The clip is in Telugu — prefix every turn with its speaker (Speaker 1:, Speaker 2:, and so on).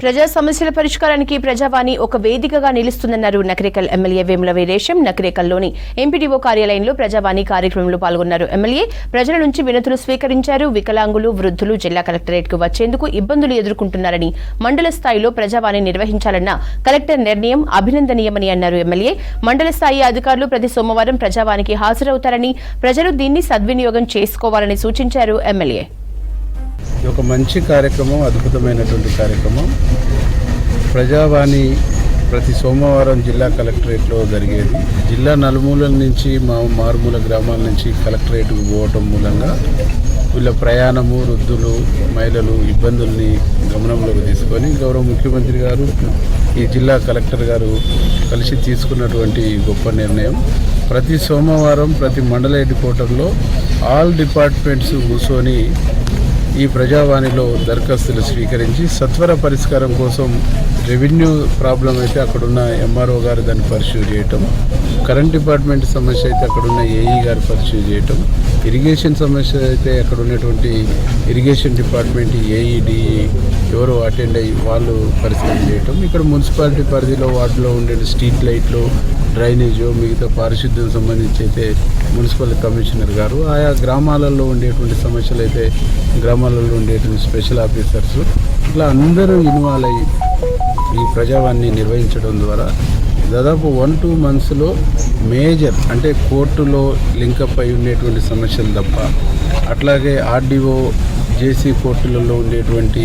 Speaker 1: ప్రజా సమస్యల పరిష్కారానికి ప్రజావాణి ఒక వేదికగా నిలుస్తుందన్నారు నకరేకల్ ఎమ్మెల్యే వేముల వీరేశం. నకరేకల్లోని ఎంపీడీఓ కార్యాలయంలో ప్రజావాణి కార్యక్రమంలో పాల్గొన్నారు. ఎమ్మెల్యే ప్రజల నుంచి వినతులు స్వీకరించారు. వికలాంగులు, వృద్ధులు జిల్లా కలెక్టరేట్కు వచ్చేందుకు ఇబ్బందులు ఎదుర్కొంటున్నారని, మండల స్థాయిలో ప్రజావాణి నిర్వహించాలన్న కలెక్టర్ నిర్ణయం అభినందనీయమని అన్నారు. ఎమ్మెల్యే మండల స్థాయి అధికారులు ప్రతి సోమవారం ప్రజావానికి హాజరవుతారని, ప్రజలు దీన్ని సద్వినియోగం చేసుకోవాలని సూచించారు. ఎమ్మెల్యే
Speaker 2: ఒక మంచి కార్యక్రమం, అద్భుతమైనటువంటి కార్యక్రమం. ప్రజావాణి ప్రతి సోమవారం జిల్లా కలెక్టరేట్లో జరిగేది. జిల్లా నలుమూలల నుంచి, మారుమూల గ్రామాల నుంచి కలెక్టరేట్కు పోవటం మూలంగా వీళ్ళ ప్రయాణము, వృద్ధులు, మహిళలు ఇబ్బందుల్ని గమనంలోకి తీసుకొని గౌరవ ముఖ్యమంత్రి గారు, ఈ జిల్లా కలెక్టర్ గారు కలిసి తీసుకున్నటువంటి గొప్ప నిర్ణయం. ప్రతి సోమవారం ప్రతి మండల హెడ్ క్వార్టర్లో ఆల్ డిపార్ట్మెంట్స్ కూర్చొని ఈ ప్రజావాణిలో దరఖాస్తులు స్వీకరించి సత్వర పరిష్కారం కోసం రెవెన్యూ ప్రాబ్లం అయితే అక్కడున్న ఎంఆర్ఓ గారు దాన్ని పరిశీలి చేయటం, కరెంట్ డిపార్ట్మెంట్ సమస్య అయితే అక్కడున్న ఏఈ గారు పరిశీలి చేయటం, ఇరిగేషన్ సమస్య అయితే అక్కడ ఉన్నటువంటి ఇరిగేషన్ డిపార్ట్మెంట్ ఏఈడి ఎవరు అటెండ్ అయ్యి వాళ్ళు పరిశీలన చేయటం, ఇక్కడ మున్సిపాలిటీ పరిధిలో వాటిలో ఉండే స్ట్రీట్ లైట్లు, డ్రైనేజు, మిగతా పారిశుద్ధ్యం సంబంధించి అయితే మున్సిపల్ కమిషనర్ గారు, ఆయా గ్రామాలలో ఉండేటువంటి సమస్యలు అయితే గ్రామాలలో ఉండేటువంటి స్పెషల్ ఆఫీసర్స్, ఇట్లా అందరూ ఇన్వాల్వ్ అయ్యి ఈ ప్రజావాణిని నిర్వహించడం ద్వారా దాదాపు 1-2 మంత్స్లో మేజర్ అంటే కోర్టులో లింకప్ అయి ఉండేటువంటి సమస్యలు తప్ప, అట్లాగే ఆర్డీఓ, జేసీ కోర్టులలో ఉండేటువంటి